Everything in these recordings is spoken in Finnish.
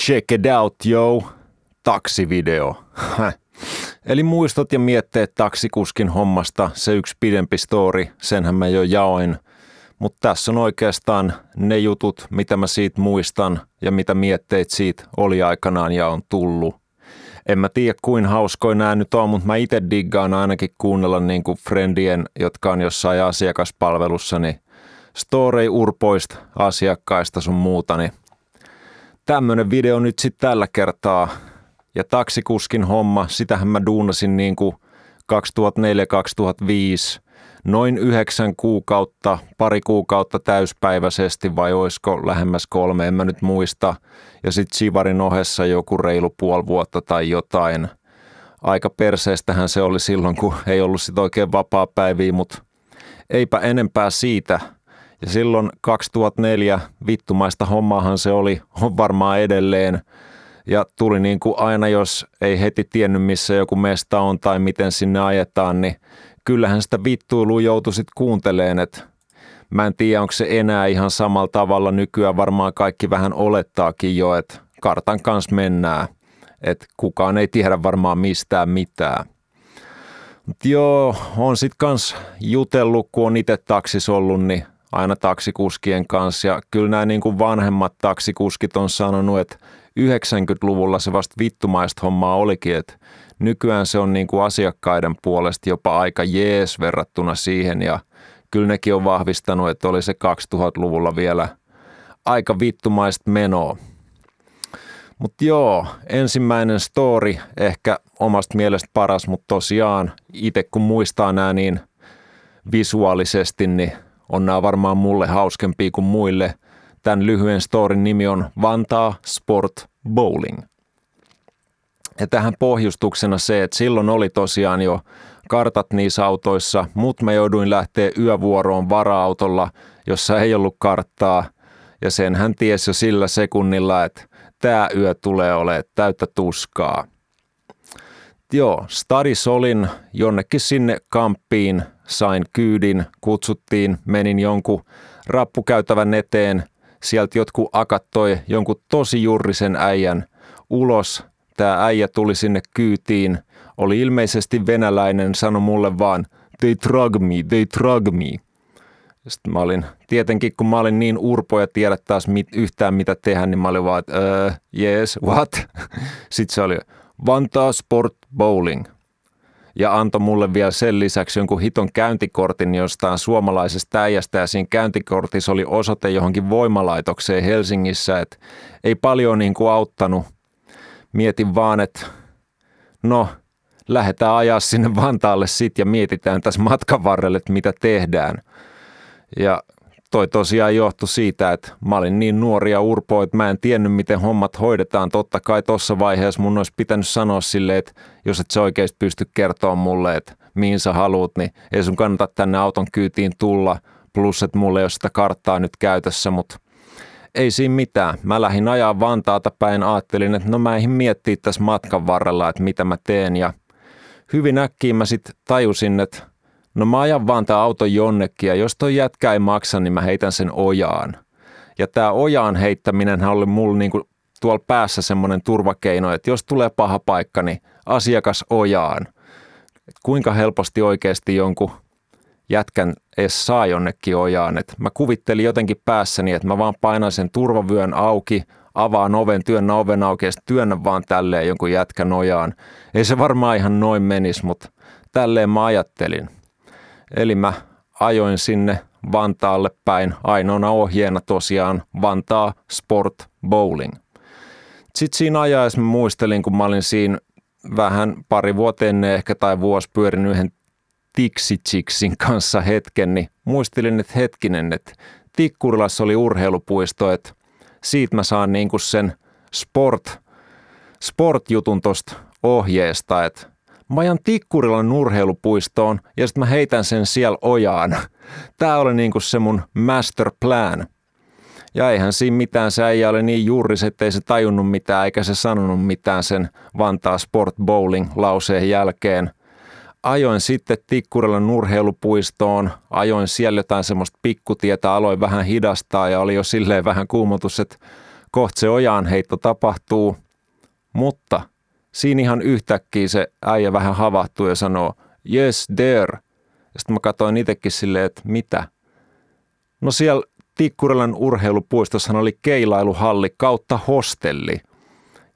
Check it out, yo. Taksivideo. Eli muistot ja mietteet taksikuskin hommasta, se yksi pidempi story, senhän mä jo jaoin. Mutta tässä on oikeastaan ne jutut, mitä mä siitä muistan ja mitä mietteet siitä oli aikanaan ja on tullut. En mä tiedä, kuin hauskoja nämä nyt on, mutta mä itse diggaan ainakin kuunnella niinku friendien, jotka on jossain asiakaspalvelussa, niin story urpoista asiakkaista sun muuta, niin tämmönen video nyt sitten tällä kertaa. Ja taksikuskin homma, sitähän mä duunasin niinku 2004-2005, noin 9 kuukautta, pari kuukautta täyspäiväisesti vai oisko lähemmäs 3, en mä nyt muista. Ja sitten Sivarin ohessa joku reilu puoli vuotta tai jotain. Aika perseestähän se oli silloin, kun ei ollut sit oikein vapaapäiviä, mutta eipä enempää siitä. Ja silloin 2004 vittumaista hommaahan se oli, on varmaan edelleen. Ja tuli niin kuin aina, jos ei heti tiennyt, missä joku mesta on tai miten sinne ajetaan, niin kyllähän sitä vittuilua joutui sitten kuunteleen. Et mä en tiedä, onko se enää ihan samalla tavalla. Nykyään varmaan kaikki vähän olettaakin jo, että kartan kanssa mennään. Että kukaan ei tiedä varmaan mistään mitään. Mut joo, on sitten kans jutellut, kun on itse taksis ollut, niin aina taksikuskien kanssa. Ja kyllä nämä niin kuin vanhemmat taksikuskit on sanonut, että 90-luvulla se vasta vittumaista hommaa olikin, että nykyään se on niin kuin asiakkaiden puolesta jopa aika jees verrattuna siihen ja kyllä nekin on vahvistanut, että oli se 2000-luvulla vielä aika vittumaista menoa. Mutta joo, ensimmäinen story ehkä omasta mielestä paras, mutta tosiaan itse kun muistaa nämä niin visuaalisesti, niin on nämä varmaan mulle hauskempia kuin muille. Tämän lyhyen storin nimi on Vantaa Sport Bowling. Ja tähän pohjustuksena se, että silloin oli tosiaan jo kartat niissä autoissa, mutta mä jouduin lähteä yövuoroon vara-autolla, jossa ei ollut karttaa. Ja sen hän tiesi jo sillä sekunnilla, että tämä yö tulee olemaan täyttä tuskaa. Joo, stadis olin jonnekin sinne kamppiin, sain kyydin, kutsuttiin, menin jonkun rappukäytävän eteen. Sieltä jotkut akattoi jonkun tosi jurrisen äijän ulos. Tämä äijä tuli sinne kyytiin. Oli ilmeisesti venäläinen, sanoi mulle vaan, they drug me. Sitten mä olin, tietenkin kun mä olin niin urpo ja tiedä taas yhtään mitä tehdä, niin mä olin vaan, että yes, what? Sitten se oli Vantaa Sport Bowling. Ja antoi mulle vielä sen lisäksi jonkun hiton käyntikortin jostain suomalaisesta äijästä ja siinä käyntikortissa oli osoite johonkin voimalaitokseen Helsingissä, että ei paljon niin kuin auttanut. Mietin vaan, että no lähdetään ajaa sinne Vantaalle sit ja mietitään tässä matkan varrelle, että mitä tehdään. Ja toi tosiaan johtui siitä, että mä olin niin nuori ja urpo, että mä en tiennyt, miten hommat hoidetaan. Totta kai tuossa vaiheessa mun olisi pitänyt sanoa silleen, että jos et sä oikeasti pysty kertoa mulle, että mihin sä haluut, niin ei sun kannata tänne auton kyytiin tulla. Plus, että mulla ei ole sitä karttaa nyt käytössä, mutta ei siinä mitään. Mä lähdin ajaa Vantaata päin, ajattelin, että no mä eihin miettiä tässä matkan varrella, että mitä mä teen. Ja hyvin äkkiä mä sitten tajusin, että no mä ajan vaan tää auton jonnekin ja jos toi jätkä ei maksa, niin mä heitän sen ojaan. Ja tää ojaan heittäminenhän oli mulla niinku tuolla päässä semmoinen turvakeino, että jos tulee paha paikka, niin asiakas ojaan. Et kuinka helposti oikeasti jonkun jätkän edes saa jonnekin ojaan. Et mä kuvittelin jotenkin päässäni, että mä vaan painan sen turvavyön auki, avaan oven, työnnän oven auki ja työnnän vaan tälleen jonkun jätkän ojaan. Ei se varmaan ihan noin menisi, mutta tälleen mä ajattelin. Eli mä ajoin sinne Vantaalle päin, ainoana ohjeena tosiaan Vantaa Sport Bowling. Sitten siinä ajaessa mä muistelin, kun mä olin siinä vähän pari vuotta ennen ehkä tai vuosi pyörinyt yhden Tiksi-chiksin kanssa hetken, niin muistelin, että hetkinen, että Tikkurilassa oli urheilupuisto, että siitä mä saan niinku sen sport-jutun tosta ohjeesta, että mä ajan Tikkurilan urheilupuistoon ja sitten mä heitän sen siellä ojaan. Tää oli niinku se mun master plan. Ja eihän siinä mitään, se äijä oli niin juuris, ettei se tajunnut mitään eikä se sanonut mitään sen Vantaa Sport Bowling lauseen jälkeen. Ajoin sitten Tikkurilan urheilupuistoon, ajoin siellä jotain semmoista pikkutietä, aloin vähän hidastaa ja oli jo silleen vähän kuumotus, että kohta se ojaan heitto tapahtuu, mutta siinä ihan yhtäkkiä se äijä vähän havahtuu ja sanoo, yes there. Ja sitten mä katsoin itsekin silleen, että mitä? No siellä Tikkurilan urheilupuistossahan oli keilailuhalli kautta hostelli.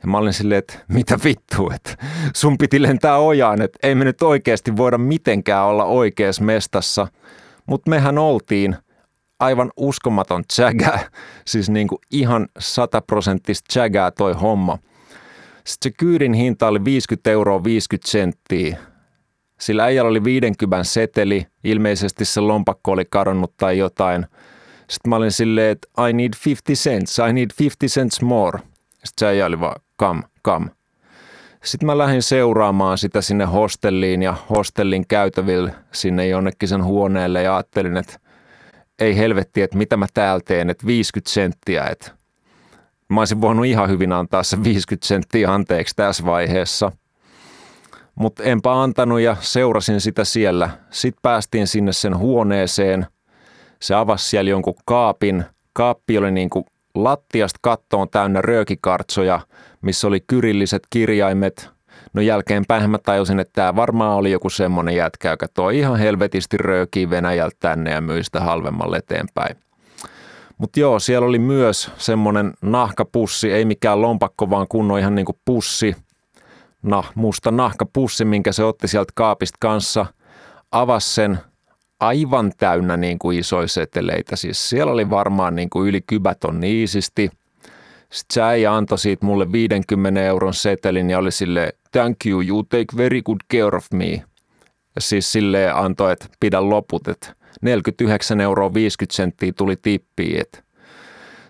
Ja mä olin silleen, että mitä vittu, että sun piti lentää ojaan, että ei me nyt oikeasti voida mitenkään olla oikeassa mestassa. Mutta mehän oltiin aivan uskomaton tsägää, siis niinku ihan 100% tsägää toi homma. Sitten se kyydin hinta oli 50 euroa 50 senttiä. Sillä äijällä oli 50 seteli, ilmeisesti se lompakko oli kadonnut tai jotain. Sitten mä olin silleen, että I need 50 cents, I need 50 cents more. Sitten se äijä oli vaan, come. Sitten mä lähdin seuraamaan sitä sinne hostelliin ja hostellin käytäville sinne jonnekin sen huoneelle ja ajattelin, että ei helvetti, että mitä mä täällä teen, että 50 senttiä, että mä olisin voinut ihan hyvin antaa se 50 senttiä anteeksi tässä vaiheessa. Mutta enpä antanut ja seurasin sitä siellä. Sitten päästiin sinne sen huoneeseen. Se avasi siellä jonkun kaapin. Kaappi oli niinku lattiasta kattoon täynnä röökikartsoja, missä oli kyrilliset kirjaimet. No jälkeenpäin mä tajusin, että tämä varmaan oli joku semmoinen jätkä, joka toi ihan helvetisti röökiä Venäjältä tänne ja myi sitä halvemmalle eteenpäin. Mutta joo, siellä oli myös semmoinen nahkapussi, ei mikään lompakko, vaan kunnon ihan niinku pussi. Musta nahkapussi, minkä se otti sieltä kaapista kanssa. Avasi sen aivan täynnä niinku isoja seteleitä. Siis siellä oli varmaan niinku yli 10 iisisti. Sitten se äijä antoi siitä mulle 50 euron setelin ja oli silleen, thank you, you take very good care of me. Ja siis silleen antoi, että pidä loput, että 49 euroa 50 senttiä tuli tippiä.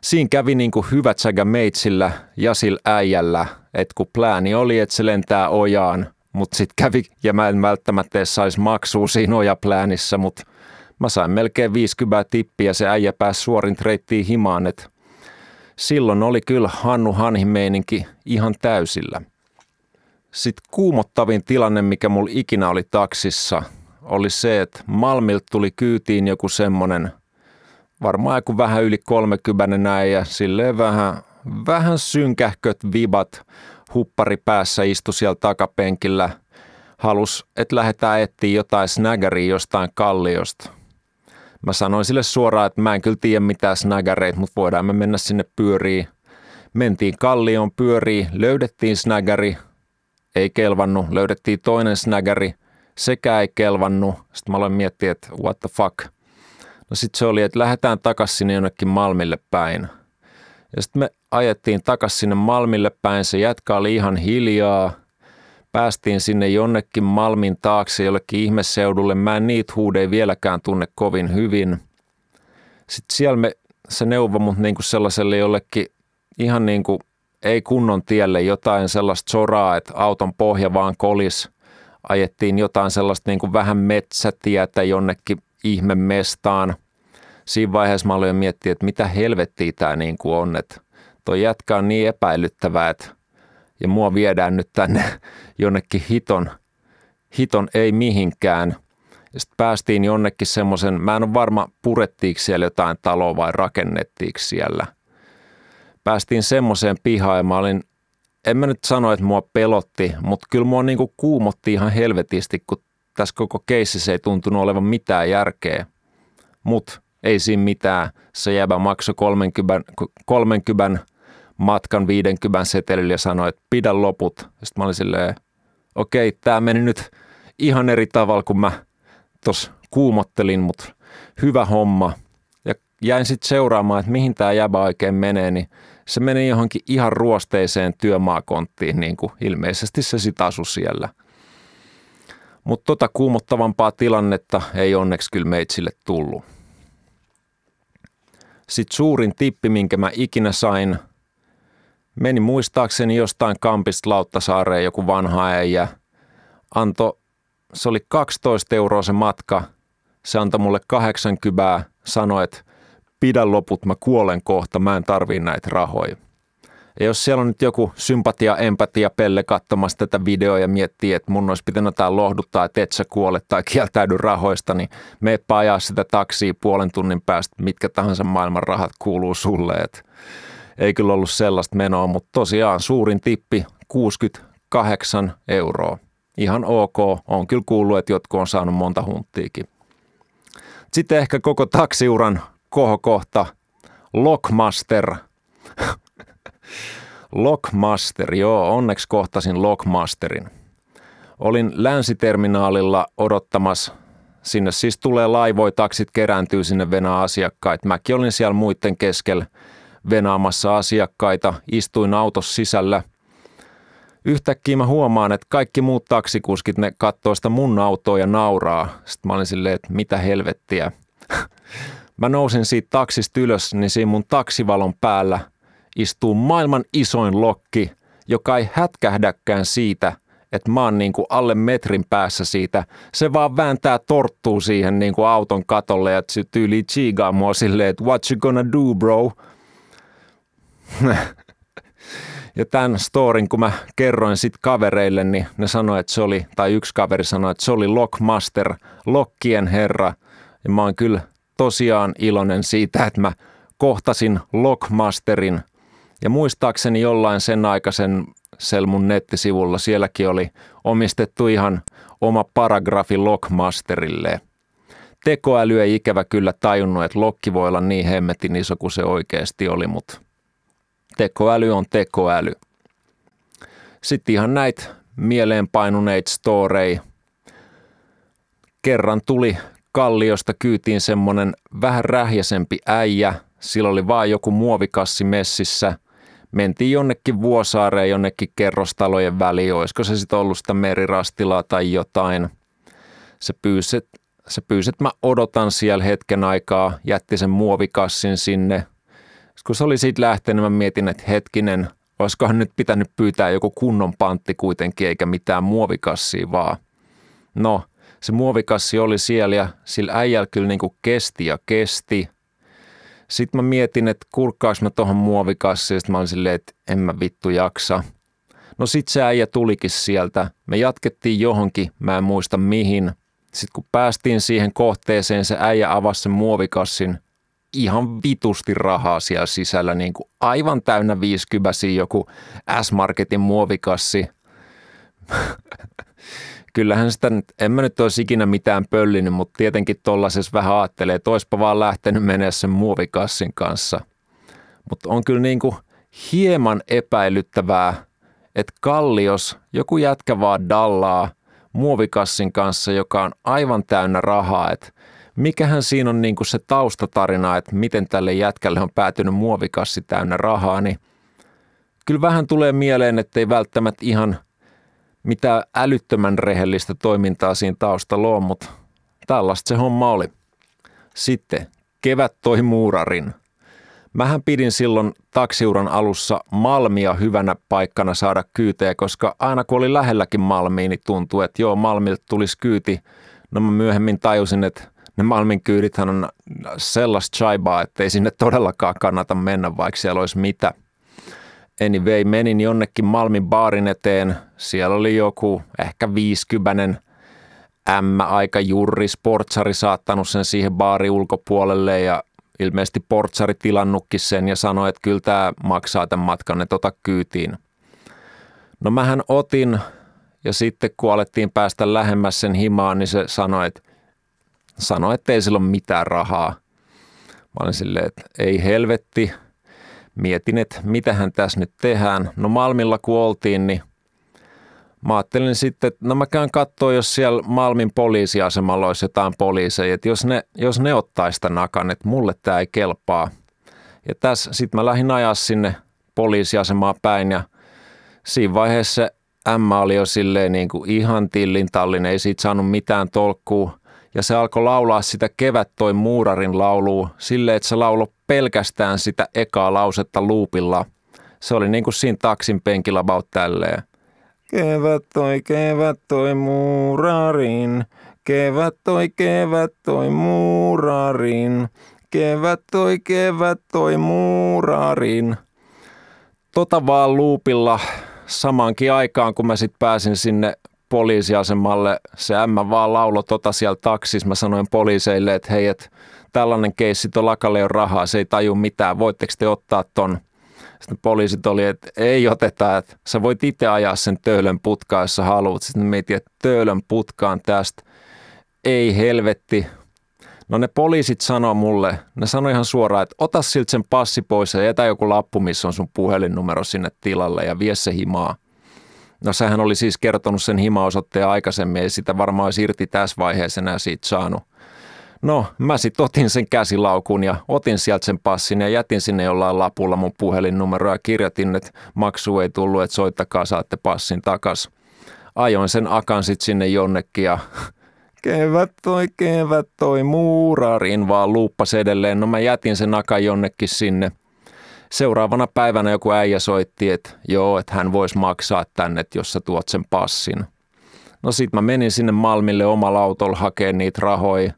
Siinä kävi niinku hyvä tsägä meitsillä ja sillä äijällä, että kun plääni oli, että se lentää ojaan, mutta sitten kävi, ja mä en välttämättä edes saisi maksua siinä ojapläänissä, mutta mä sain melkein 50 tippiä ja se äijä pääsi suorin reittiin himaan, että silloin oli kyllä Hannu Hanhi-meininki ihan täysillä. Sitten kuumottavin tilanne, mikä mulla ikinä oli taksissa, oli se, että Malmilta tuli kyytiin joku semmonen, varmaan joku vähän yli 30 näin ja silleen vähän synkähköt vibat, huppari päässä istui siellä takapenkillä, halus, että lähdetään etsiä jotain snägäriä jostain kalliosta. Mä sanoin sille suoraan, että mä en kyllä tiedä mitään snägäreitä, mutta voidaan me mennä sinne pyöriin. Mentiin kallioon pyöriin, löydettiin snägäri, ei kelvannut, löydettiin toinen snägäri, sekä ei kelvannut. Sitten mä aloin miettiä, että what the fuck. No sit se oli, että lähdetään takaisin sinne jonnekin Malmille päin. Ja sitten me ajettiin takaisin sinne Malmille päin, se jätkä oli ihan hiljaa. Päästiin sinne jonnekin Malmin taakse jollekin ihmeseudulle. Mä en niitä huudeja vieläkään tunne kovin hyvin. Sitten siellä se neuvoi mut niinku sellaiselle jollekin ihan niinku ei kunnon tielle jotain sellaista soraa, että auton pohja vaan kolis. Ajettiin jotain sellaista niinku vähän metsätietä jonnekin ihmemestaan. Siinä vaiheessa mä aloin miettiä, että mitä helvettiä tää niinku on, että toi jätkä on niin epäilyttävää, että ja mua viedään nyt tänne jonnekin hiton ei mihinkään. Ja sitten päästiin jonnekin semmoisen, mä en ole varma purettiinko siellä jotain taloa vai rakennettiinko siellä. Päästiin semmoiseen pihaan ja mä olin, en mä nyt sano, että mua pelotti, mutta kyllä mua niinku kuumotti ihan helvetisti, kun tässä koko keississä ei tuntunut olevan mitään järkeä. Mut ei siinä mitään, se jäbä maksoi 30 matkan 50 setelillä ja sanoi, että pidä loput. Sitten mä olin silleen, okei, tää meni nyt ihan eri tavalla kuin mä tuossa kuumottelin, mutta hyvä homma. Ja jäin sitten seuraamaan, että mihin tää jäbä oikein menee, niin se meni johonkin ihan ruosteiseen työmaakonttiin, niin kuin ilmeisesti se sit asui siellä. Mutta tota kuumottavampaa tilannetta ei onneksi kyllä meitsille tullut. Sitten suurin tippi, minkä mä ikinä sain, meni muistaakseni jostain kampista Lauttasaareen joku vanha äijä. Se oli 12 euroa se matka. Se antoi mulle 80, sanoi, että pidä loput, mä kuolen kohta, mä en tarvii näitä rahoja. Ja jos siellä on nyt joku sympatia, empatia, pelle katsomassa tätä videoa ja miettii, että mun olisi pitänyt jotain lohduttaa, että et sä kuole tai kieltäydy rahoista, niin meepä ajaa sitä taksia puolen tunnin päästä, mitkä tahansa maailman rahat kuuluu sulle. ei kyllä ollut sellaista menoa, mutta tosiaan suurin tippi 68 €. Ihan ok, on kyllä kuullut, että jotkut on saanut monta hunttiikin. Sitten ehkä koko taksiuran kohokohta, Lockmaster. Lockmaster, joo, onneksi kohtasin Lockmasterin. Olin länsiterminaalilla odottamassa, sinne siis tulee laivoja, taksit kerääntyy sinne venaa asiakkaita. Mäkin olin siellä muiden keskellä venaamassa asiakkaita, istuin autossa sisällä. Yhtäkkiä mä huomaan, että kaikki muut taksikuskit, ne katsoo sitä mun autoa ja nauraa. Sitten mä olin silleen, että mitä helvettiä. Mä nousin siitä taksista ylös, niin siinä mun taksivalon päällä istuu maailman isoin lokki, joka ei hätkähdäkään siitä, että mä oon niin kuin alle metrin päässä siitä. Se vaan vääntää torttuu siihen niin kuin auton katolle ja se tyyliin chigaa mua silleen, että what you gonna do, bro? Ja tämän storin, kun mä kerroin sit kavereille, niin ne sanoi, että se oli, tai yksi kaveri sanoi, että se oli Lockmaster, lokkien herra. Ja mä oon kyllä tosiaan iloinen siitä, että mä kohtasin Lockmasterin. Ja muistaakseni jollain sen aikaisen mun nettisivulla sielläkin oli omistettu ihan oma paragrafi Lockmasterille. Tekoäly ei ikävä kyllä tajunnut, että lokki voi olla niin hemmetin iso kuin se oikeasti oli, mutta tekoäly on tekoäly. Sitten ihan näitä mieleenpainuneita storeja. Kerran tuli Kalliosta kyytiin semmonen vähän rähjäsempi äijä. Sillä oli vaan joku muovikassi messissä. Mentiin jonnekin Vuosaareen, jonnekin kerrostalojen väliin. Olisiko se sitten ollut sitä merirastilaa tai jotain. Se pyysi, että mä odotan siellä hetken aikaa. Jätti sen muovikassin sinne. Kun se oli siitä lähtenyt, mä mietin, että hetkinen, olisikohan nyt pitänyt pyytää joku kunnon pantti kuitenkin, eikä mitään muovikassia vaan. No, se muovikassi oli siellä ja sillä äijällä kyllä niin kuin kesti ja kesti. Sitten mä mietin, että kurkkaaks mä tohon muovikassiin, ja sitten mä olin silleen, että en mä vittu jaksa. No sit se äijä tulikin sieltä. Me jatkettiin johonkin, mä en muista mihin. Sitten kun päästiin siihen kohteeseen, se äijä avasi sen muovikassin. Ihan vitusti rahaa siellä sisällä, niin kuin aivan täynnä 50 joku S-Marketin muovikassi. Kyllähän sitä nyt, en mä nyt olisi ikinä mitään pöllinyt, mutta tietenkin tollaisessa vähän ajattelee, että oispa vaan lähtenyt menee sen muovikassin kanssa. Mutta on kyllä niin kuin hieman epäilyttävää, että Kallios joku jätkä vaan dallaa muovikassin kanssa, joka on aivan täynnä rahaa, että mikähän siinä on niin kuin se taustatarina, että miten tälle jätkälle on päätynyt muovikassi täynnä rahaa, niin kyllä vähän tulee mieleen, että ei välttämättä ihan mitään älyttömän rehellistä toimintaa siinä taustalla on, mutta tällaista se homma oli. Sitten kevät toi muurarin. Mähän pidin silloin taksiuran alussa Malmia hyvänä paikkana saada kyytejä, koska aina kun oli lähelläkin Malmia, niin tuntui, että joo, Malmilta tulisi kyyti. No mä myöhemmin tajusin, että ne Malmin kyydithän on sellaista chaibaa, että ei sinne todellakaan kannata mennä, vaikka siellä olisi mitä. Anyway, menin jonnekin Malmin baarin eteen. Siellä oli joku ehkä 50 aika jurri, sportsari saattanut sen siihen baarin ulkopuolelle ja ilmeisesti portsari tilannutkin sen ja sanoi, että kyllä tämä maksaa tämän matkan, että ota kyytiin. No mähän otin ja sitten kun alettiin päästä lähemmäs sen himaan, niin se sanoi, että ei sillä ole mitään rahaa. Mä olin silleen, että ei helvetti. Mietin, että mitähän tässä nyt tehdään. No Malmilla kun oltiin, niin mä ajattelin sitten, että no mä käyn kattoo, jos siellä Malmin poliisiasemalla olisi jotain poliiseja, että jos ne ottaa sitä nakan, että mulle tämä ei kelpaa. Ja tässä sitten mä lähdin ajaa sinne poliisiasemaan päin ja siinä vaiheessa se Emma oli jo silleen niin kuin ihan tillintallin, ei siitä saanut mitään tolkkua. Ja se alkoi laulaa sitä Kevät toi muurarin laulua silleen, että se lauloi pelkästään sitä ekaa lausetta luupilla. Se oli niin kuin siinä taksin penkillä about tälleen. Kevät toi muurarin, kevät toi muurarin, kevät toi muurarin. Tota vaan luupilla samaankin aikaan, kun mä sit pääsin sinne poliisiasemalle. Se ämmä vaan lauloi siellä taksissa. Mä sanoin poliiseille, että hei, että tällainen keissi, tuo lakalle on rahaa, se ei taju mitään. Voitteko te ottaa ton? Sitten poliisit oli, että ei oteta, että sä voit itse ajaa sen Töölön putkaan, jos sä haluat. Sitten mietin, että Töölön putkaan tästä. Ei helvetti. No ne poliisit sanoi mulle, ne sanoi ihan suoraan, että ota siltä sen passi pois ja jätä joku lappu, missä on sun puhelinnumero sinne tilalle ja vie se himaa. No sehän oli siis kertonut sen himaosoitteen aikaisemmin, ei sitä varmaan olisi irti tässä vaiheessa enää siitä saanut. No mä sit otin sen käsilaukun ja otin sieltä sen passin ja jätin sinne jollain lapulla mun puhelinnumeroa ja kirjoitin, että maksu ei tullut, että soittakaa, saatte passin takas. Ajoin sen akan sit sinne jonnekin ja kevät toi muurarin vaan luuppas edelleen. No mä jätin sen akan jonnekin sinne. Seuraavana päivänä joku äijä soitti, että joo, että hän voisi maksaa tänne, jos sä tuot sen passin. No sit mä menin sinne Malmille omalla autolla hakemaan niitä rahoja.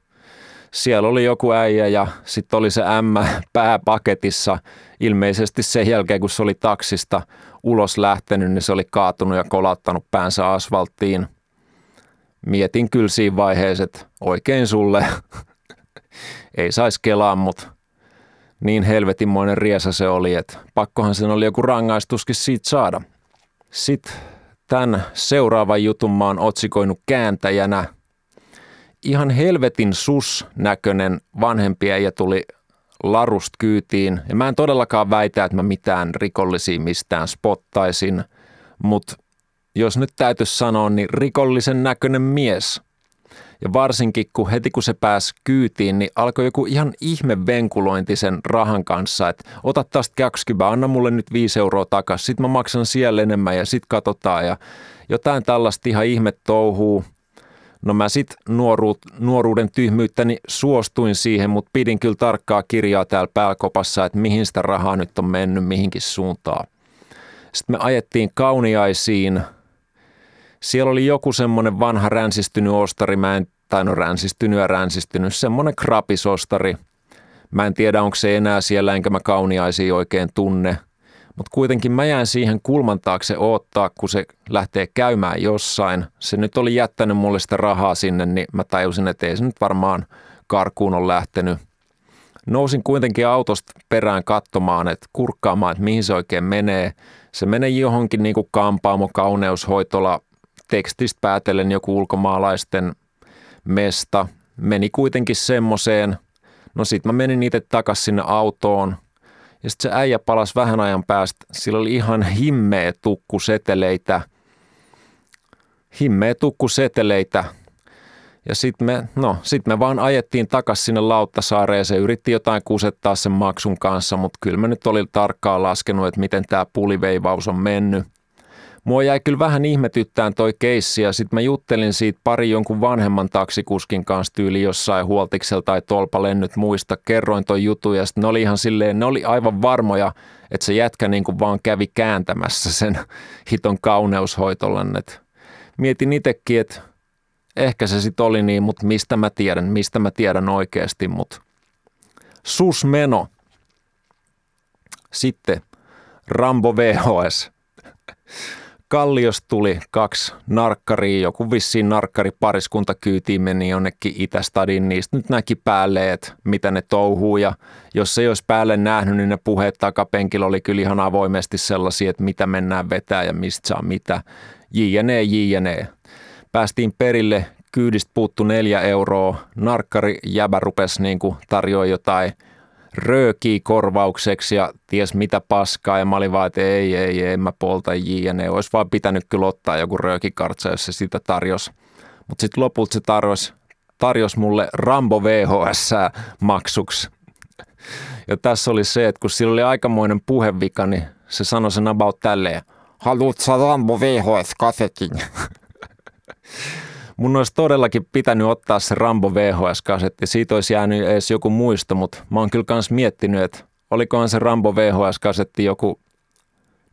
Siellä oli joku äijä ja sitten oli se ämmä pääpaketissa. Ilmeisesti sen jälkeen, kun se oli taksista ulos lähtenyt, niin se oli kaatunut ja kolauttanut päänsä asfalttiin. Mietin kyllä siinä vaiheessa, että oikein sulle. Ei saisi kelaa, mutta niin helvetinmoinen riesa se oli, että pakkohan sen oli joku rangaistuskin siitä saada. Sitten tämän seuraavan jutun mä oon otsikoinut kääntäjänä. Ihan helvetin sus-näköinen vanhempi äijä tuli larusta kyytiin. Ja mä en todellakaan väitä, että mä mitään rikollisia mistään spottaisin, mutta jos nyt täytyisi sanoa, niin rikollisen näköinen mies. Ja varsinkin, kun se pääsi kyytiin, niin alkoi joku ihan ihme venkulointi sen rahan kanssa, että ota tästä 20, anna mulle nyt 5 euroa takaisin, sit mä maksan siellä enemmän ja sit katsotaan ja jotain tällaista ihan ihme touhuu. No mä sit nuoruuden tyhmyyttäni suostuin siihen, mutta pidin kyllä tarkkaa kirjaa täällä pääkopassa, että mihin sitä rahaa nyt on mennyt mihinkin suuntaan. Sitten me ajettiin Kauniaisiin. Siellä oli joku semmoinen vanha ränsistynyt ostari, ränsistynyt, semmoinen krapisostari. Mä en tiedä, onko se enää siellä, enkä mä Kauniaisia oikein tunne. Mutta kuitenkin mä jään siihen kulman taakse odottaa, kun se lähtee käymään jossain. Se nyt oli jättänyt mulle sitä rahaa sinne, niin mä tajusin, että ei se nyt varmaan karkuun ole lähtenyt. Nousin kuitenkin autosta perään katsomaan, että kurkkaamaan, että mihin se oikein menee. Se menee johonkin niin kuin kampaamo, kauneushoitola, tekstistä päätellen joku ulkomaalaisten mesta. Meni kuitenkin semmoiseen. No sit mä menin itse takas sinne autoon. Ja sitten se äijä palasi vähän ajan päästä. Sillä oli ihan himmeä tukkuseteleitä. Ja sitten me vaan ajettiin takas sinne Lauttasaareen. Se yritti jotain kusettaa sen maksun kanssa, mutta kyllä mä nyt olin tarkkaan laskenut, että miten tämä puliveivaus on mennyt. Mua jäi kyllä vähän ihmetyttään toi keissi ja sitten mä juttelin siitä pari jonkun vanhemman taksikuskin kanssa tyyli jossain Huoltiksella tai Tolpalle, en nyt muista. Kerroin toi jutun ja sitten ne oli aivan varmoja, että se jätkä niin kuin vaan kävi kääntämässä sen hiton kauneushoitolan. Mietin itsekin, että ehkä se sitten oli niin, mutta mistä mä tiedän oikeasti, mutta susmeno. Sitten Rambo VHS. Kalliosta tuli 2 narkkaria, joku vissiin narkkaripariskunta kyytiin meni jonnekin Itästadiin, niistä nyt näki päälle, että mitä ne touhuu ja jos ei olisi päälle nähnyt, niin ne puheet takapenkillä oli kyllä ihan avoimesti sellaisia, että mitä mennään vetää ja mistä saa mitä, jne. Päästiin perille, kyydistä puuttu 4 euroa, narkkari jäbä rupesi niin tarjoaa jotain röökiä korvaukseksi ja ties mitä paskaa ja mä olin vaan, että ei, mä polta jne. Olisi vaan pitänyt kyllä ottaa joku röökikartsa, jos se sitä tarjosi. Mutta sitten lopulta se tarjosi mulle Rambo VHS maksuksi. Ja tässä oli se, että kun sillä oli aikamoinen puhevika, niin se sanoi sen about tälleen, haluatko sä Rambo VHS-kasetin? Mun olisi todellakin pitänyt ottaa se Rambo VHS-kasetti. Siitä olisi jäänyt edes joku muisto, mutta mä oon kyllä kans miettinyt, että olikohan se Rambo VHS-kasetti joku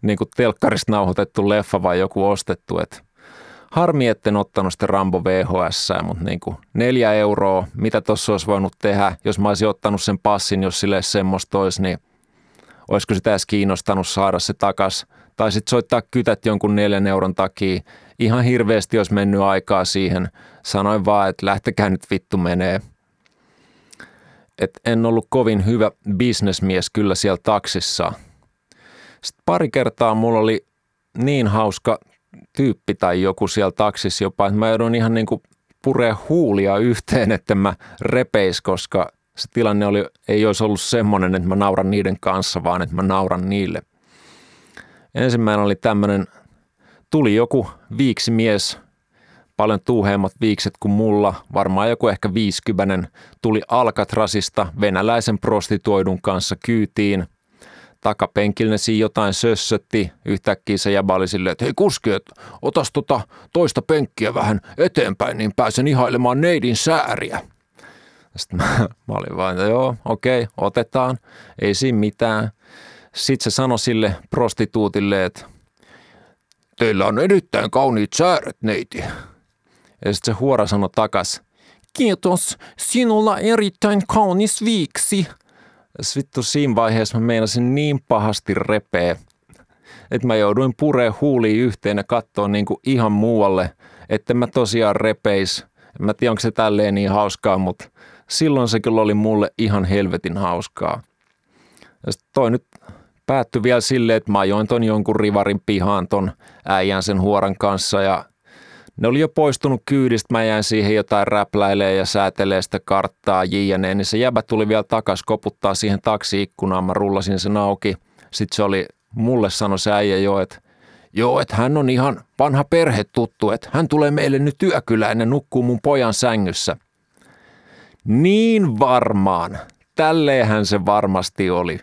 niin kuin telkkarista nauhoitettu leffa vai joku ostettu. Et harmi, etten ottanut sitä Rambo VHS, mutta niin kuin 4 euroa, mitä tuossa olisi voinut tehdä, jos mä olisin ottanut sen passin, jos sille semmoista olisi, niin olisiko sitä edes kiinnostanut saada se takas. Tai sitten soittaa kytät jonkun 4 euron takia. Ihan hirveästi olisi mennyt aikaa siihen. Sanoin vaan, että lähtekää nyt vittu menee. Et en ollut kovin hyvä bisnesmies kyllä siellä taksissa. Sitten pari kertaa mulla oli niin hauska tyyppi tai joku siellä taksissa jopa, että mä joudun ihan niin kuin puree huulia yhteen, että mä repeis, koska se tilanne ei olisi ollut semmoinen, että mä nauran niiden kanssa, vaan että mä nauran niille. Ensimmäinen oli tämmöinen, tuli joku viiksimies, paljon tuuheimmat viikset kuin mulla, varmaan joku ehkä 50, tuli Alcatrazista venäläisen prostituoidun kanssa kyytiin. Takapenkillä ne siinä jotain sössötti, yhtäkkiä se jäbä oli silleen, että hei kuski, otas toista penkkiä vähän eteenpäin, niin pääsen ihailemaan neidin sääriä. Sitten mä olin vaan, että joo, okei, otetaan, ei siinä mitään. Sitten se sanoi sille prostituutille, että teillä on erittäin kauniit sääret, neiti. Ja sitten se huora sanoi takas, kiitos, sinulla erittäin kaunis viiksi. Vittu siinä vaiheessa mä meinasin niin pahasti repeä, että mä jouduin puree huuliin yhteen ja katsoa niinku ihan muualle, että mä tosiaan repeis. En mä tiedä, onko se tälleen niin hauskaa, mutta silloin se kyllä oli mulle ihan helvetin hauskaa. Ja sit toi nyt päättyi vielä silleen, että mä ajoin ton jonkun rivarin pihaan ton äijän sen huoran kanssa ja ne oli jo poistunut kyydistä, mä jäin siihen jotain räpläilee ja säätelee sitä karttaa jne, niin se jäbä tuli vielä takas koputtaa siihen taksi-ikkunaan, mä rullasin sen auki. Sitten se oli, mulle sanoi se äijä jo, että hän on ihan vanha perhetuttu, että hän tulee meille nyt yökylään ja nukkuu mun pojan sängyssä. Niin varmaan, tälleenhän se varmasti oli.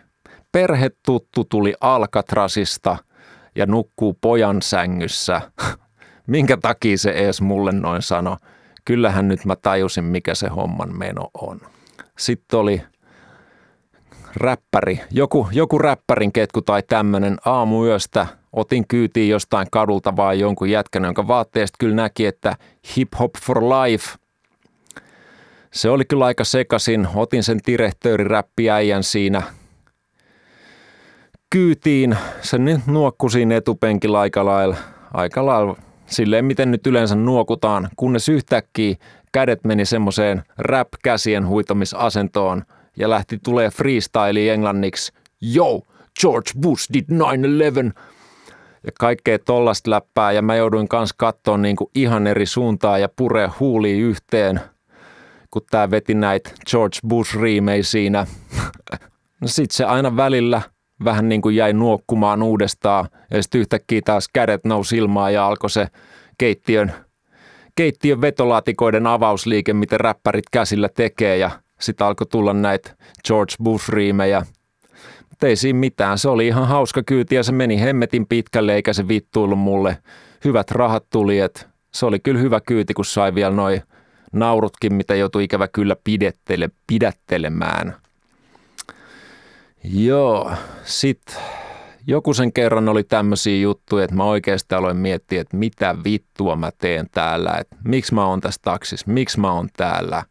Perhetuttu tuli Alcatrazista ja nukkuu pojan sängyssä. Minkä takia se ees mulle noin sano? Kyllähän nyt mä tajusin, mikä se homman meno on. Sitten oli räppäri, joku räppärin ketku tai tämmönen aamuyöstä. Otin kyytiin jostain kadulta vaan jonkun jätkän, jonka vaatteesta kyllä näki, että hip hop for life. Se oli kyllä aika sekasin. Otin sen direhtööriräppiäijän siinä kyytiin. Se nyt nuokkui siinä etupenkillä aika lailla silleen, miten nyt yleensä nuokutaan, kunnes yhtäkkiä kädet meni semmoiseen rap-käsien huitamisasentoon ja lähti tulee freestyle englanniksi. Yo, George Bush did 9/11. Ja kaikkea tollasta läppää ja mä jouduin kanssa katsoa niinku ihan eri suuntaan ja puree huuliin yhteen, kun tää veti näitä George Bush-riimejä siinä. No sit se aina välillä vähän niin kuin jäi nuokkumaan uudestaan ja sitten yhtäkkiä taas kädet nousi ilmaan ja alkoi se keittiön vetolaatikoiden avausliike, miten räppärit käsillä tekee ja sitten alkoi tulla näitä George Bush-riimejä. Mutta ei siinä mitään, se oli ihan hauska kyyti ja se meni hemmetin pitkälle eikä se vittuillut mulle. Hyvät rahat tuli, että se oli kyllä hyvä kyyti, kun sai vielä noi naurutkin, mitä joutui ikävä kyllä pidättelemään. Joo, sitten joku sen kerran oli tämmöisiä juttuja, että mä oikeasti aloin miettiä, että mitä vittua mä teen täällä, että miksi mä oon tässä taksissa, miksi mä oon täällä.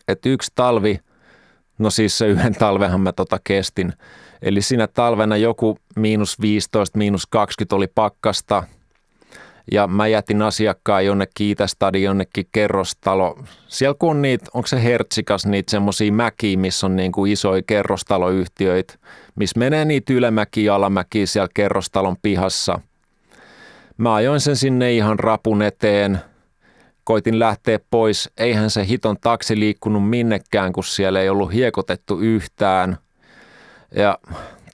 Että yksi talvi, no siis se yhden talvenhan mä kestin, eli siinä talvena joku -15, -20 oli pakkasta. Ja mä jätin asiakkaan jonnekin Itästadin jonnekin kerrostalo. Siellä kun on niitä, onko se Hertsikas, niitä semmosia mäkiä, missä on niinku isoja kerrostaloyhtiöitä, missä menee niitä ylämäkiä ja alamäkiä siellä kerrostalon pihassa. Mä ajoin sen sinne ihan rapun eteen. Koitin lähteä pois. Eihän se hiton taksi liikkunut minnekään, kun siellä ei ollut hiekotettu yhtään. Ja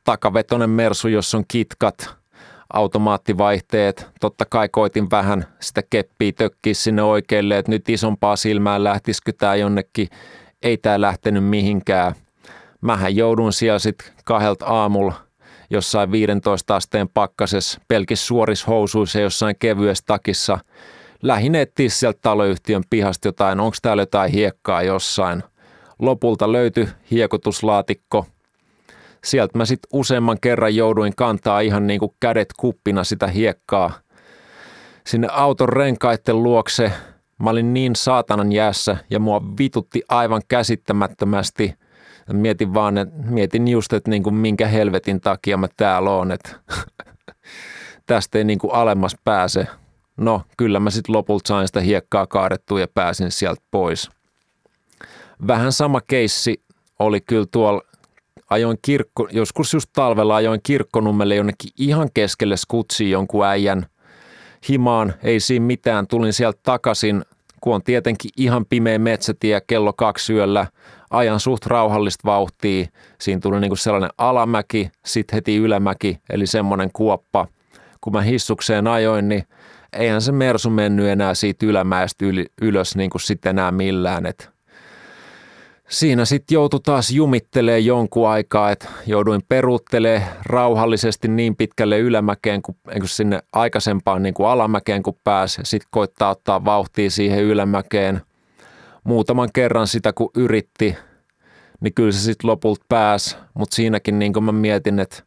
takavetonen Mersu, jos on kitkat, automaattivaihteet. Totta kai koitin vähän sitä keppiä tökkiä sinne oikealle, että nyt isompaa silmää lähtisikö tää jonnekin. Ei tää lähtenyt mihinkään. Mähän joudun siellä sitten 2 aamulla jossain 15 asteen pakkasessa pelkissä suorissa housuissa ja jossain kevyessä takissa. Lähin etsiä sieltä taloyhtiön pihasta jotain, onko täällä jotain hiekkaa jossain. Lopulta löytyi hiekotuslaatikko. Sieltä mä sitten useamman kerran jouduin kantaa ihan niin kuin kädet kuppina sitä hiekkaa sinne auton renkaiden luokse. Mä olin niin saatanan jäässä ja mua vitutti aivan käsittämättömästi. Mietin just, että niin kuin minkä helvetin takia mä täällä oon, että tästä ei niin kuin alemmas pääse. No, kyllä mä sitten lopulta sain sitä hiekkaa kaadettua ja pääsin sieltä pois. Vähän sama keissi oli kyllä tuolla joskus just talvella ajoin Kirkkonummelle jonnekin ihan keskelle Skutsiin jonkun äijän himaan. Ei siinä mitään, tulin sieltä takaisin, kun on tietenkin ihan pimeä metsätie kello 2 yöllä. Ajan suht rauhallista vauhtia. Siinä tuli niinku sellainen alamäki, sitten heti ylämäki, eli semmoinen kuoppa. Kun mä hissukseen ajoin, niin eihän se Mersu mennyt enää siitä ylämäestä ylös niin kuin sitten enää millään. Siinä sitten joutui taas jumittelemaan jonkun aikaa, että jouduin peruuttelemaan rauhallisesti niin pitkälle ylämäkeen kuin sinne aikaisempaan niin kuin alamäkeen kun pääsi. Sitten koittaa ottaa vauhtia siihen ylämäkeen. Muutaman kerran sitä kun yritti, niin kyllä se sitten lopulta pääsi, mutta siinäkin niin kuin mä mietin, että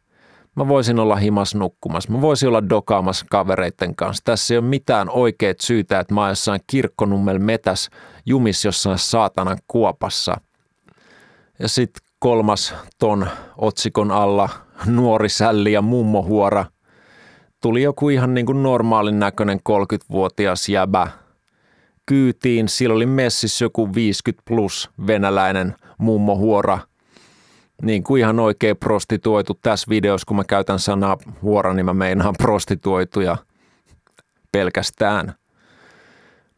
mä voisin olla himas nukkumassa, mä voisin olla dokaamassa kavereiden kanssa. Tässä ei ole mitään oikeat syytä, että mä oon jossain Kirkkonummel metäs jumis jossain saatanan kuopassa. Ja sitten 3. ton otsikon alla nuori sälli ja mummohuora. Tuli joku ihan niin kuin normaalin näköinen 30-vuotias jäbä kyytiin. Sillä oli messissä joku 50 plus venäläinen mummohuora. Niin kuin ihan oikein prostituoitu tässä videossa, kun mä käytän sanaa huora, niin mä meinaan prostituoituja pelkästään.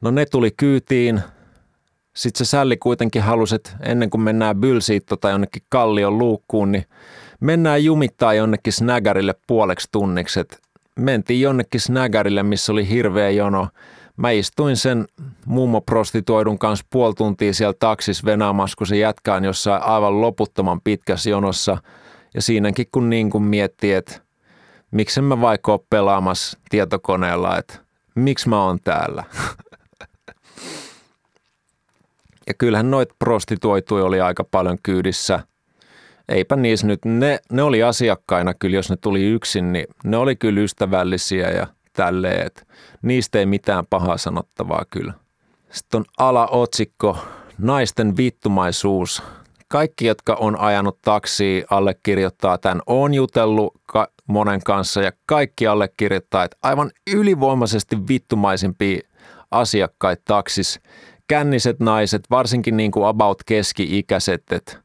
No ne tuli kyytiin. Sitten se sälli kuitenkin halusi, että ennen kuin mennään bylsiin tai jonnekin kallion luukkuun, niin mennään jumittaa jonnekin snägärille puoleksi tunniksi. Et mentiin jonnekin snägärille, missä oli hirveä jono. Mä istuin sen mummoprostituoidun kanssa puoli tuntia siellä taksissa venaamassa, kun se jätkä on jossain aivan loputtoman pitkässä jonossa. Ja siinäkin kun niin kuin miettii, että miksi mä vaikka ole pelaamassa tietokoneella, että miksi mä oon täällä. Ja kyllähän noita prostituoituja oli aika paljon kyydissä. Eipä niissä nyt, ne oli asiakkaina kyllä, jos ne tuli yksin, niin ne oli kyllä ystävällisiä ja tälleen, että niistä ei mitään pahaa sanottavaa kyllä. Sitten on alaotsikko, naisten vittumaisuus. Kaikki, jotka on ajanut taksia, allekirjoittaa tämän. Oon jutellut monen kanssa ja kaikki allekirjoittaa, että aivan ylivoimaisesti vittumaisimpia asiakkaita taksis. Känniset naiset, varsinkin niin kuin about keski-ikäiset, että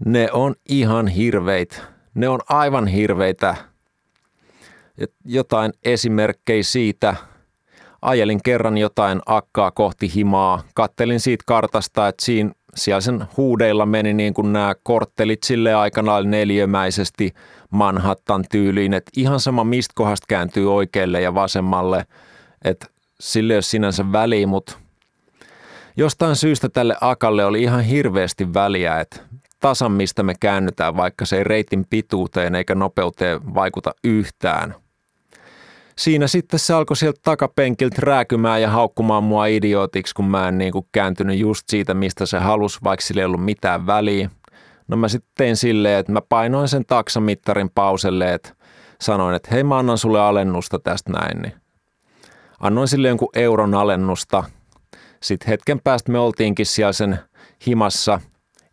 ne on ihan hirveitä. Ne on aivan hirveitä. Jotain esimerkkejä siitä. Ajelin kerran jotain akkaa kohti himaa. Kattelin siitä kartasta, että siellä sen huudeilla meni niin kuin nämä korttelit silleen aikanaan neliömäisesti Manhattan tyyliin. Että ihan sama mistä kohdasta kääntyy oikealle ja vasemmalle. Että sille ei ole sinänsä väliä, mutta jostain syystä tälle akalle oli ihan hirveästi väliä, että tasan mistä me käännytään, vaikka se ei reitin pituuteen eikä nopeuteen vaikuta yhtään. Siinä sitten se alkoi sieltä takapenkiltä rääkymään ja haukkumaan mua idiootiksi, kun mä en niin kuin kääntynyt just siitä, mistä se halusi, vaikka sillä ei ollut mitään väliä. No mä sitten tein silleen, että mä painoin sen taksamittarin pauselle, että sanoin, että hei mä annan sulle alennusta tästä näin. Niin annoin sille jonkun euron alennusta. Sitten hetken päästä me oltiinkin siellä sen himassa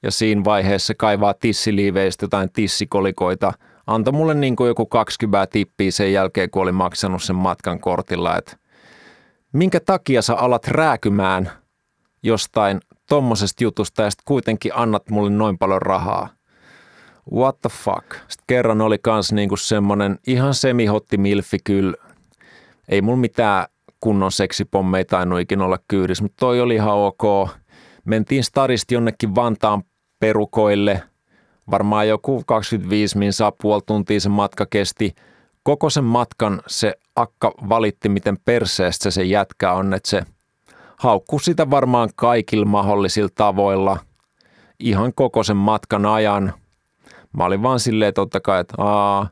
ja siinä vaiheessa kaivaa tissiliiveistä jotain tissikolikoita. Antoi mulle niin kuin joku 20 tippiä sen jälkeen, kun oli maksanut sen matkan kortilla, että minkä takia sä alat rääkymään jostain tommosesta jutusta ja sitten kuitenkin annat mulle noin paljon rahaa. What the fuck? Sitten kerran oli kans niin kuin semmonen ihan semihotti milfi kyllä. Ei mulla mitään kunnon seksipommeja tainnut ikinä olla kyydissä, mutta toi oli ihan ok. Mentiin stadista jonnekin Vantaan perukoille. Varmaan joku 25 minsaa puoli tuntia se matka kesti. Koko sen matkan se akka valitti, miten perseestä se jätkä on, että se haukkui sitä varmaan kaikilla mahdollisilla tavoilla. Ihan koko sen matkan ajan. Mä olin vaan silleen totta kai, että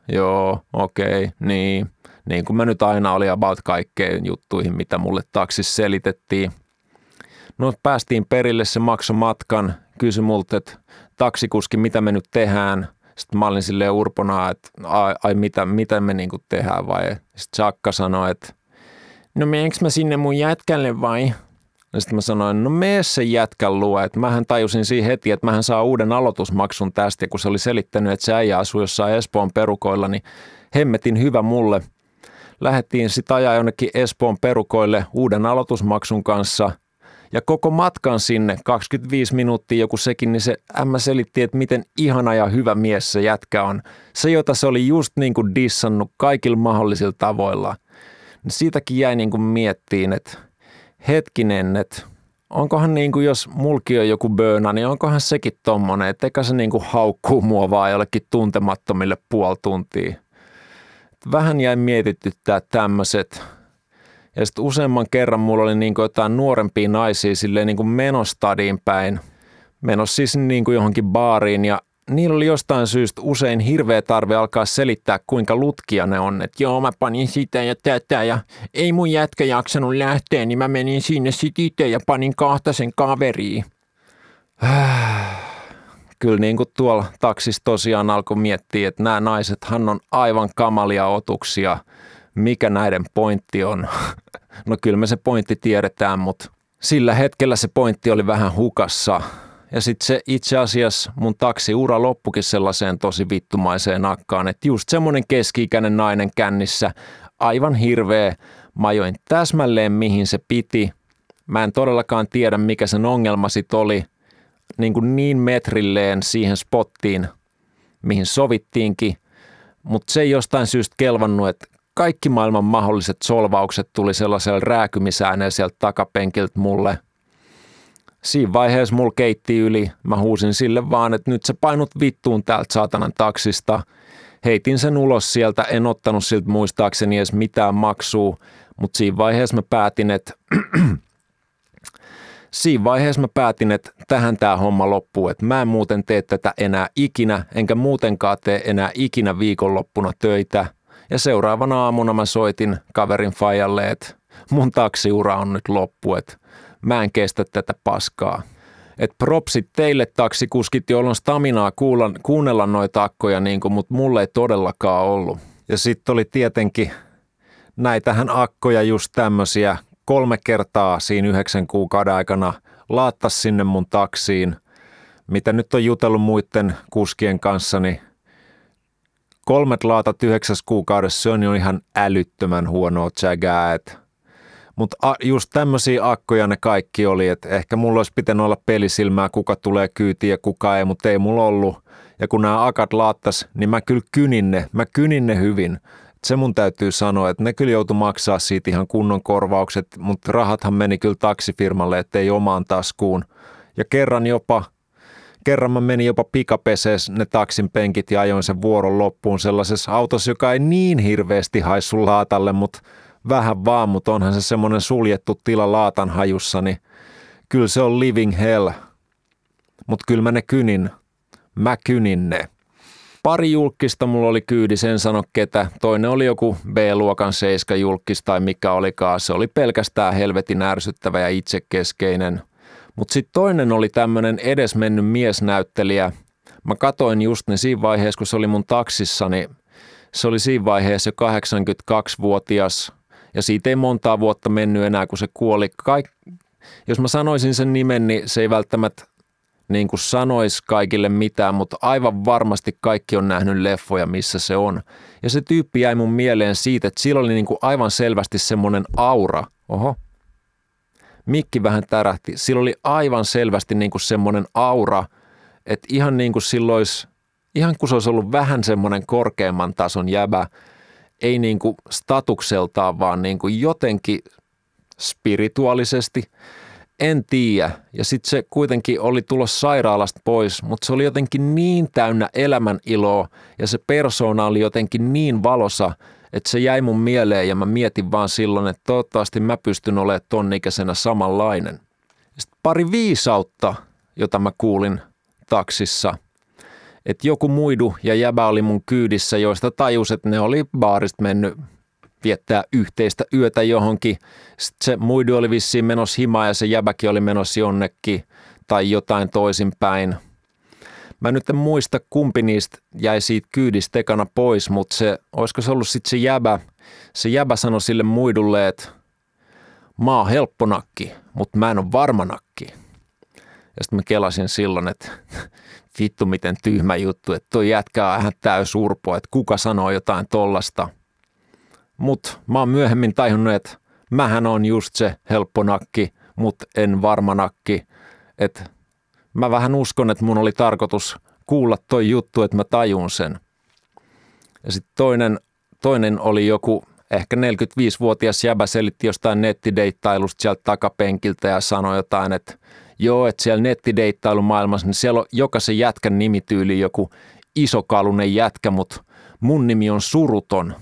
joo, okei, niin. Niin kuin mä nyt aina olin about kaikkeen juttuihin, mitä mulle taksissa selitettiin. No päästiin perille, se maksoi matkan, kysyi multa, että taksikuski, mitä me nyt tehdään. Sitten mä olin silleen urpona, että mitä me niinku tehdään vai. Sitten Sakka sanoi, että no meneekö mä sinne mun jätkälle vai? Ja sitten mä sanoin, no mene sen jätkän luo. Että mähän tajusin siinä heti, että mähän saa uuden aloitusmaksun tästä. Ja kun se oli selittänyt, että se äijä asuu jossain Espoon perukoilla, niin hemmetin hyvä mulle. Lähdettiin sitten ajaa jonnekin Espoon perukoille uuden aloitusmaksun kanssa. Ja koko matkan sinne, 25 minuuttia joku sekin, niin se ämmä selitti, että miten ihana ja hyvä mies se jätkä on. Se, jota se oli just niin kuin dissannut kaikilla mahdollisilla tavoilla. Siitäkin jäi niin kuin miettiin, että hetkinen, että onkohan niin kuin jos mulki on joku böönä, niin onkohan sekin tommonen, että eikä se niin kuin haukkuu mua vaan jollekin tuntemattomille puoli tuntia. Vähän jäi mietityttää tämmöiset. Ja sitten useamman kerran mulla oli niin kuin jotain nuorempia naisia silleen niin kuin menostadiin päin. Menossa siis niin kuin johonkin baariin ja niillä oli jostain syystä usein hirveä tarve alkaa selittää, kuinka lutkia ne on. Että joo, mä panin sitä ja tätä ja ei mun jätkä jaksanut lähteä, niin mä menin sinne sit itse ja panin 2 kaveriin. Kyllä niin kuin tuolla taksissa tosiaan alkoi miettiä, että nämä naisethan on aivan kamalia otuksia. Mikä näiden pointti on? No kyllä me se pointti tiedetään, mutta sillä hetkellä se pointti oli vähän hukassa. Ja sitten se itse asiassa mun taksiura loppukin sellaiseen tosi vittumaiseen akkaan, että just semmoinen keski-ikäinen nainen kännissä, aivan hirveä. Mä ajoin täsmälleen mihin se piti. Mä en todellakaan tiedä mikä sen ongelma sit oli. Niin metrilleen siihen spottiin, mihin sovittiinkin. Mutta se ei jostain syystä kelvannut, että kaikki maailman mahdolliset solvaukset tuli sellaisella rääkymisääneen sieltä takapenkiltä mulle. Siinä vaiheessa mulla keitti yli. Mä huusin sille vaan, että nyt sä painut vittuun täältä saatanan taksista. Heitin sen ulos sieltä, en ottanut siltä muistaakseni edes mitään maksua, mutta siinä vaiheessa mä päätin, että tähän tää homma loppuu, että mä en muuten tee tätä enää ikinä, enkä muutenkaan tee enää ikinä viikonloppuna töitä. Ja seuraavana aamuna mä soitin kaverin faijalle, että mun taksiura on nyt loppu, että mä en kestä tätä paskaa. Että propsit teille taksikuskit, joilla on staminaa kuunnella noita akkoja, mutta mulla ei todellakaan ollut. Ja sitten oli tietenkin näitähän akkoja just tämmöisiä 3 kertaa siinä 9 kuukauden aikana laattas sinne mun taksiin. Mitä nyt on jutellut muiden kuskien kanssa, niin 3 laatat 9 kuukaudessa, se on jo ihan älyttömän huonoa tsägää. Mutta just tämmöisiä akkoja ne kaikki oli, että ehkä mulla olisi pitänyt olla pelisilmää, kuka tulee kyytiin ja kuka ei, mutta ei mulla ollut. Ja kun nämä akat laattas, niin mä kyllä kynin ne hyvin. Se mun täytyy sanoa, että ne kyllä joutui maksaa siitä ihan kunnon korvaukset, mutta rahathan meni kyllä taksifirmalle, ettei omaan taskuun. Ja kerran mä menin jopa pikapesees ne taksin penkit ja ajoin sen vuoron loppuun sellaisessa autossa, joka ei niin hirveästi haissu laatalle, mutta vähän vaan, mutta onhan se semmoinen suljettu tila laatan hajussa, niin kyllä se on living hell. Mutta kyllä mä kynin ne. Pari julkista mulla oli kyydissä, en sano ketä. Toinen oli joku B-luokan 7 julkis tai mikä olikaan. Se oli pelkästään helvetin ärsyttävä ja itsekeskeinen. Mutta sitten toinen oli tämmöinen edesmennyt miesnäyttelijä. Mä katoin just niin siinä vaiheessa, kun se oli mun taksissa, niin se oli siinä vaiheessa jo 82-vuotias. Ja siitä ei montaa vuotta mennyt enää, kun se kuoli. Jos mä sanoisin sen nimen, niin se ei välttämättä niin kuin sanoisi kaikille mitään, mutta aivan varmasti kaikki on nähnyt leffoja, missä se on. Ja se tyyppi jäi mun mieleen siitä, että sillä oli niin kuin aivan selvästi semmoinen aura. Oho, mikki vähän tärähti. Sillä oli aivan selvästi niin kuin semmoinen aura, että ihan niin kuin silloin olisi, ihan kuin se olisi ollut vähän semmoinen korkeamman tason jäbä, ei niin kuin statukseltaan, vaan niin kuin jotenkin spirituaalisesti. En tiedä. Ja sitten se kuitenkin oli tulossa sairaalasta pois, mutta se oli jotenkin niin täynnä elämän iloa ja se persoona oli jotenkin niin valosa, että se jäi mun mieleen ja mä mietin vaan silloin, että toivottavasti mä pystyn olemaan ton ikäisenä samanlainen. Sitten pari viisautta, jota mä kuulin taksissa, että joku muidu ja jäbä oli mun kyydissä, joista tajus, että ne oli baarista mennyt viettää yhteistä yötä johonkin. Sitten se muidu oli vissiin menossa himaan ja se jäbäkin oli menossa jonnekin tai jotain toisinpäin. Mä nyt en muista, kumpi niistä jäi siitä kyydistä ekana pois, mutta olisiko se ollut sitten se jäbä. Se jäbä sanoi sille muidulle, että mä oon helppo nakki, mutta mä en ole varma nakki. Ja sitten mä kelasin silloin, että vittu miten tyhmä juttu, että toi jätkä on ihan täys urpo, että kuka sanoo jotain tollasta. Mut mä oon myöhemmin tajunnut, että mähän on just se helppo nakki. mutta en varmanakki. Että mä vähän uskon, että mun oli tarkoitus kuulla toi juttu, että mä tajun sen. Ja sitten toinen oli joku ehkä 45-vuotias jäbä selitti jostain nettideittailusta sieltä takapenkiltä ja sanoi jotain, että joo, että siellä nettideittailumaailmassa, niin siellä on jokaisen jätkän nimityyli joku isokalunen jätkä, mutta mun nimi on Suruton.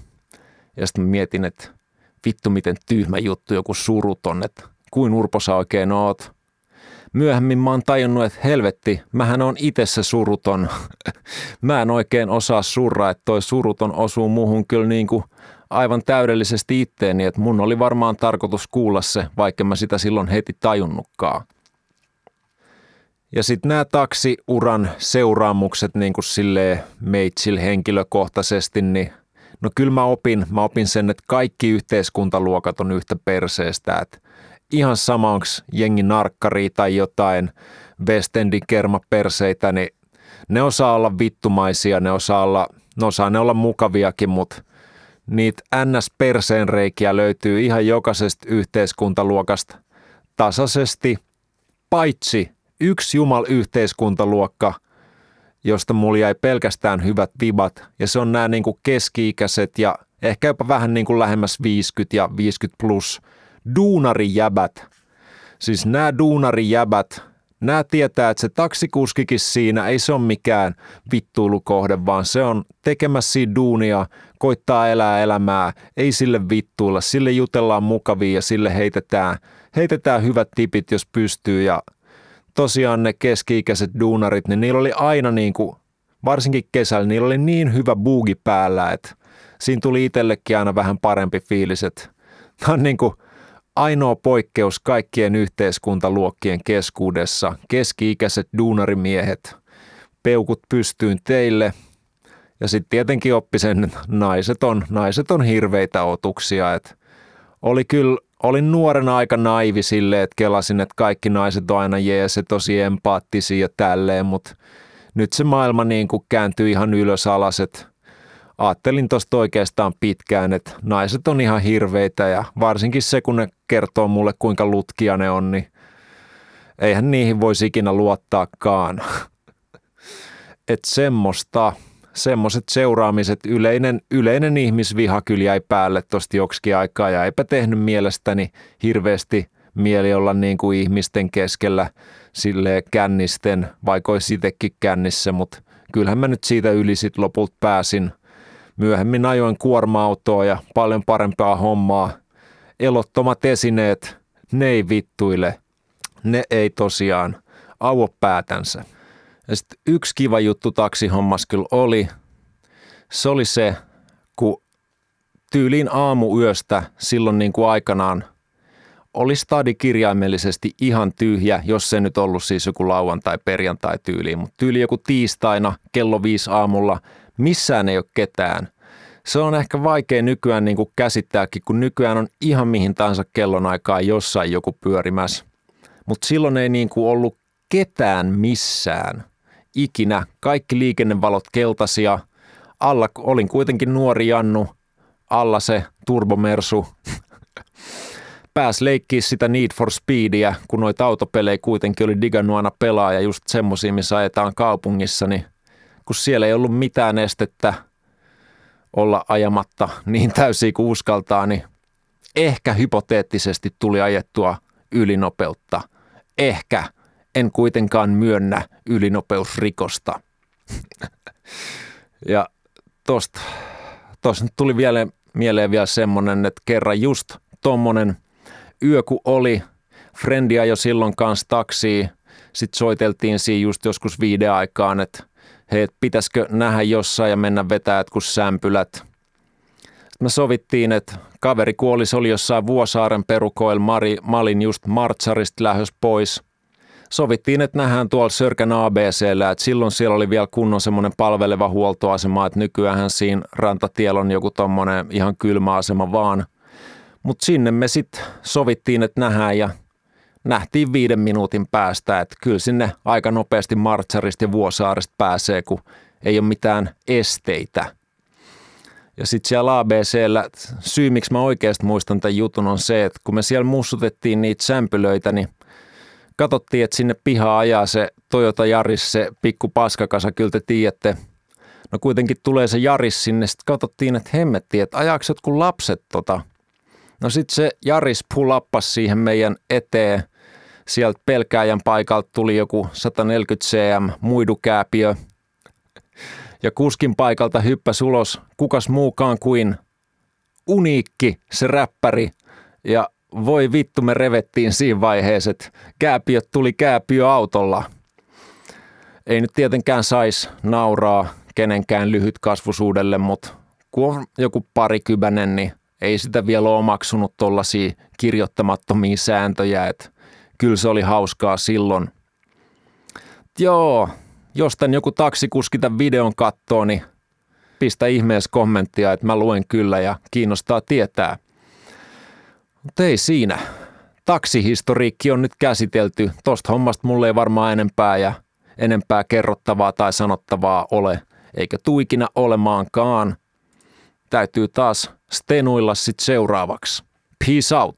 Ja sitten mietin, että vittu miten tyhmä juttu joku Suruton, että kuin urpo sä oikein oot. Myöhemmin mä oon tajunnut, että helvetti, mähän on itse se Suruton. Mä en oikein osaa surraa, että toi Suruton osuu muuhun kyllä niin kuin aivan täydellisesti itteeni, että mun oli varmaan tarkoitus kuulla se, vaikka mä sitä silloin heti tajunnutkaan. Ja sitten nämä taksiuran seuraamukset niin kuin silleen meitsil henkilökohtaisesti, niin no kyllä mä opin sen, että kaikki yhteiskuntaluokat on yhtä perseestä, että ihan sama onko jengi narkkari tai jotain West Endin kermaperseitä, niin ne osaa olla vittumaisia, ne osaa ne olla mukaviakin, mutta niitä NS-perseenreikiä löytyy ihan jokaisesta yhteiskuntaluokasta tasaisesti, paitsi yksi jumal-yhteiskuntaluokka, josta mulla jäi pelkästään hyvät vibat, ja se on nämä niin kuin keski-ikäiset ja ehkä jopa vähän niin kuin lähemmäs 50 ja 50 plus duunarijäbät. Siis nämä duunarijäbät, nämä tietää, että se taksikuskikin siinä ei se ole mikään vittuilukohde, vaan se on tekemässä siinä duunia, koittaa elää elämää, ei sille vittuilla, sille jutellaan mukavia ja sille heitetään hyvät tipit, jos pystyy. Ja tosiaan ne keski-ikäiset duunarit, niin niillä oli aina niin kuin, varsinkin kesällä, niillä oli niin hyvä buugi päällä, että siinä tuli itsellekin aina vähän parempi fiilis, että tämä on niin kuin ainoa poikkeus kaikkien yhteiskuntaluokkien keskuudessa, keski-ikäiset duunarimiehet, peukut pystyyn teille. Ja sitten tietenkin oppi sen, että naiset on hirveitä otuksia. Et olin nuorena aika naivi silleen, että kelasin, että kaikki naiset on aina jees ja tosi empaattisia ja tälleen, mutta nyt se maailma niin kuin kääntyi ihan ylös alas, että ajattelin tosta oikeastaan pitkään, että naiset on ihan hirveitä ja varsinkin se, kun ne kertoo mulle kuinka lutkia ne on, niin eihän niihin voisi ikinä luottaakaan. Että semmoiset seuraamiset, yleinen ihmisviha kyllä jäi päälle tosta joksikin aikaa ja eipä tehnyt mielestäni hirveästi mieli olla niin kuin ihmisten keskellä silleen kännisten, vaikka olisi itsekin kännissä, mutta kyllähän mä nyt siitä yli sit lopulta pääsin. Myöhemmin ajoin kuorma-autoa ja paljon parempaa hommaa. Elottomat esineet, ne ei vittuile. Ne ei tosiaan auo päätänsä. Ja sitten yksi kiva juttu taksihommas kyllä oli. Se oli se, kun tyyliin aamuyöstä silloin niin kuin aikanaan oli stadi kirjaimellisesti ihan tyhjä, jos se nyt ollut siis joku lauantai-perjantai tyyliin, mutta tyyli joku tiistaina kello 5 aamulla, missään ei ole ketään. Se on ehkä vaikea nykyään niin kuin käsittääkin, kun nykyään on ihan mihin tahansa kellonaikaan jossain joku pyörimässä. Mutta silloin ei niin kuin ollut ketään missään. Ikinä kaikki liikennevalot keltaisia. Alla olin kuitenkin nuori Jannu, alla se turbomersu. Pääs leikkiä sitä Need for Speedia, kun noita autopelejä kuitenkin oli digannut aina pelaa ja just semmosia, missä ajetaan kaupungissa, niin kun siellä ei ollut mitään estettä olla ajamatta niin täysiä kuin uskaltaa, niin ehkä hypoteettisesti tuli ajettua ylinopeutta. Ehkä en kuitenkaan myönnä ylinopeusrikosta. Ja tosta nyt tuli vielä mieleen vielä semmonen, että kerran just tommonen yö kun oli, frendi ajoi silloin kanssa taksia, sit soiteltiin siinä just joskus 5 aikaan, että hei, pitäisikö nähdä jossain ja mennä vetää kun sämpylät. Sitten me sovittiin, että kaveri kuolisi oli jossain Vuosaaren perukoilla, mä olin just Martsarista lähdös pois. Sovittiin, että nähdään tuolla Sörkän ABC:llä, että silloin siellä oli vielä kunnon semmoinen palveleva huoltoasema, että nykyäänhän siinä rantatiellä on joku tommonen ihan kylmä asema vaan. Mutta sinne me sitten sovittiin, että nähdään ja nähtiin 5 minuutin päästä, että kyllä sinne aika nopeasti Martsarista ja Vuosaaresta pääsee, kun ei ole mitään esteitä. Ja sitten siellä ABC:llä syy, miksi mä oikeasti muistan tämän jutun, on se, että kun me siellä mussutettiin niitä sämpylöitä, niin katsottiin, että sinne pihaan ajaa se Toyota Yaris, se pikku paskakasa, kyllä te tiedätte. No kuitenkin tulee se Yaris sinne, sitten katsottiin, että hemmettiin, että ajaako jotkut lapset tota. No sitten se Yaris pull-uppas siihen meidän eteen. Sieltä pelkääjän paikalta tuli joku 140 cm muidukääpiö. Ja kuskin paikalta hyppäsi ulos kukas muukaan kuin Uniikki, se räppäri. Ja voi vittu, me revettiin siinä vaiheessa, että kääpiöt tuli kääpiöautolla. Ei nyt tietenkään saisi nauraa kenenkään lyhytkasvuisuudelle, mutta kun on joku parikymäinen, niin ei sitä vielä ole omaksunut tollaisia kirjoittamattomia sääntöjä, että kyllä se oli hauskaa silloin. Joo, jos tän joku taksikuski tämän videon kattoo, niin pistä ihmeessä kommenttia, että mä luen kyllä ja kiinnostaa tietää. Mutta ei siinä. Taksihistoriikki on nyt käsitelty. Tosta hommasta mulle ei varmaan enempää kerrottavaa tai sanottavaa ole, eikä tuikina olemaankaan. Täytyy taas stenuilla sit seuraavaksi. Peace out!